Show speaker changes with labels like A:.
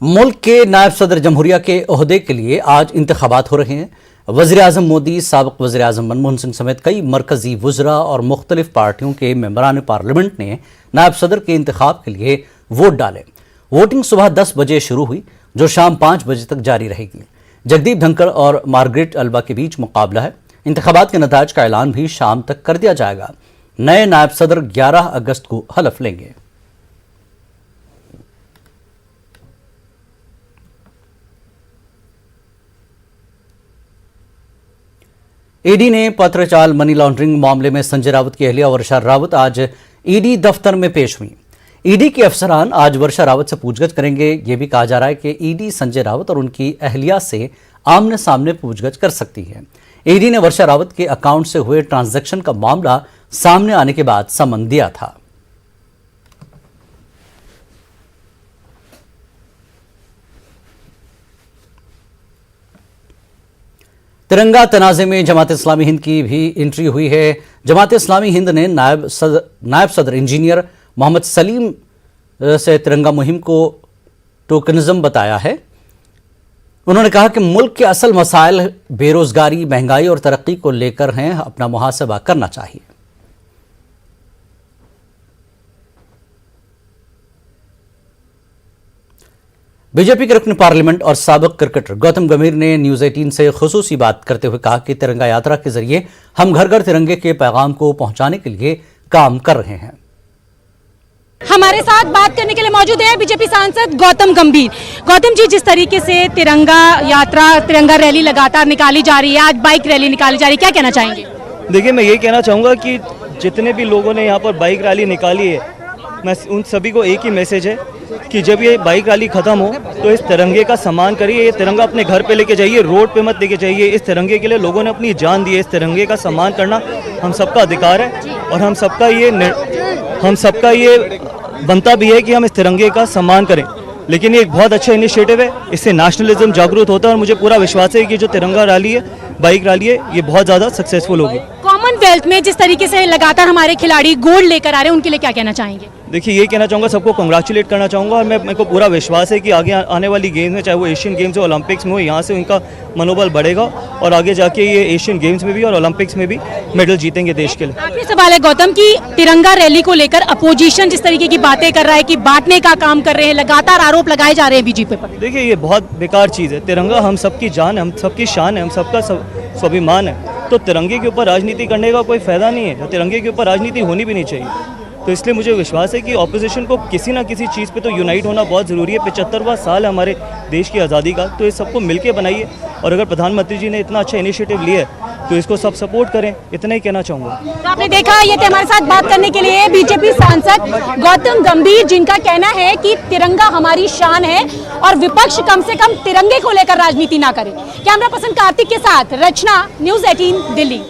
A: मुल्क के नायब सदर जमहूरिया के ओहदे के लिए आज इंतखाबात हो रहे हैं। वज़ीर-ए-आज़म मोदी, साबिक़ वज़ीर-ए-आज़म मनमोहन सिंह समेत कई मरकजी वुज़रा और मुख्तलिफ पार्टियों के मेंबरान पार्लियामेंट ने नायब सदर के इंतखाब के लिए वोट डाले। वोटिंग सुबह 10 बजे शुरू हुई, जो शाम 5 बजे तक जारी रहेगी। जगदीप धनखड़ और मार्गरेट अल्बा के बीच मुकाबला है। इंतखाबात के नताज का ऐलान भी शाम तक कर दिया जाएगा। नए नायब सदर 11 अगस्त को हलफ लेंगे। ईडी ने पत्रचाल मनी लॉन्ड्रिंग मामले में संजय राउत की अहलिया वर्षा राउत आज ईडी दफ्तर में पेश हुई। ईडी के अफसरान आज वर्षा राउत से पूछगछ करेंगे। यह भी कहा जा रहा है कि ईडी संजय राउत और उनकी अहलिया से आमने सामने पूछगछ कर सकती है। ईडी ने वर्षा राउत के अकाउंट से हुए ट्रांजैक्शन का मामला सामने आने के बाद समन दिया था। तिरंगा तनाज़े में जमात इस्लामी हिंद की भी एंट्री हुई है। जमात इस्लामी हिंद ने नायब सदर इंजीनियर मोहम्मद सलीम से तिरंगा मुहिम को टोकनिज्म बताया है। उन्होंने कहा कि मुल्क के असल मसाइल बेरोजगारी, महंगाई और तरक्की को लेकर हैं, अपना मुहासबा करना चाहिए। बीजेपी के रुकन पार्लियामेंट और साबिक़ क्रिकेटर गौतम गंभीर ने न्यूज़ 18 से खुसूसी बात करते हुए कहा कि तिरंगा यात्रा के जरिए हम घर घर तिरंगे के पैगाम को पहुंचाने के लिए काम कर रहे हैं।
B: हमारे साथ बात करने के लिए मौजूद है बीजेपी सांसद गौतम गंभीर। गौतम जी, जिस तरीके से तिरंगा यात्रा, तिरंगा रैली लगातार निकाली जा रही है, आज बाइक रैली निकाली जा रही है, क्या कहना चाहेंगे?
C: देखिए, मैं ये कहना चाहूँगा कि जितने भी लोगों ने यहाँ पर बाइक रैली निकाली है, मैं उन सभी को एक ही मैसेज है कि जब ये बाइक रैली खत्म हो तो इस तिरंगे का सम्मान करिए। ये तिरंगा अपने घर पे लेके जाइए, रोड पे मत लेके जाइए। इस तिरंगे के लिए लोगों ने अपनी जान दी है। इस तिरंगे का सम्मान करना हम सबका अधिकार है और हम सबका ये बनता भी है कि हम इस तिरंगे का सम्मान करें। लेकिन ये एक बहुत अच्छा इनिशिएटिव है, इससे नेशनलिज्म जागरूक होता है और मुझे पूरा विश्वास है कि जो तिरंगा रैली है, बाइक रैली है, ये बहुत ज़्यादा सक्सेसफुल होगी।
B: कॉमनवेल्थ में जिस तरीके से लगातार हमारे खिलाड़ी गोल्ड लेकर आ रहे हैं, उनके लिए क्या कहना चाहेंगे?
C: देखिए, ये कहना चाहूँगा, सबको कंग्रेचुलेट करना चाहूँगा और मेरे को पूरा विश्वास है कि आगे आने वाली गेम्स में, चाहे वो एशियन गेम्स हो, ओलंपिक्स में हो, यहाँ से उनका मनोबल बढ़ेगा और आगे जाके ये एशियन गेम्स में भी और ओलंपिक्स में भी मेडल जीतेंगे देश के लिए।
B: आखिरी सवाल है गौतम की, तिरंगा रैली को लेकर अपोजिशन जिस तरीके की बातें कर रहा है कि बांटने का काम कर रहे हैं, लगातार आरोप लगाए जा रहे हैं बीजेपी पर।
C: देखिए, ये बहुत बेकार चीज़ है। तिरंगा हम सबकी जान है, हम सबकी शान है, हम सबका स्वाभिमान है। तो तिरंगे के ऊपर राजनीति करने का कोई फायदा नहीं है, तिरंगे के ऊपर राजनीति होनी भी नहीं चाहिए। तो इसलिए मुझे विश्वास है कि ऑपोजिशन को किसी ना किसी चीज़ पे तो यूनाइट होना बहुत ज़रूरी है। 75वां साल है हमारे देश की आज़ादी का, तो इस सबको मिलके बनाइए। और अगर प्रधानमंत्री जी ने इतना अच्छा इनिशिएटिव लिया है तो इसको सब सपोर्ट करें, इतना ही कहना चाहूँगा।
B: तो आपने देखा, ये थे हमारे साथ बात करने के लिए बीजेपी सांसद गौतम गंभीर, जिनका कहना है कि तिरंगा हमारी शान है और विपक्ष कम से कम तिरंगे को लेकर राजनीति ना करे। कैमरा पर्सन कार्तिक के साथ रचना, न्यूज़ 18 दिल्ली।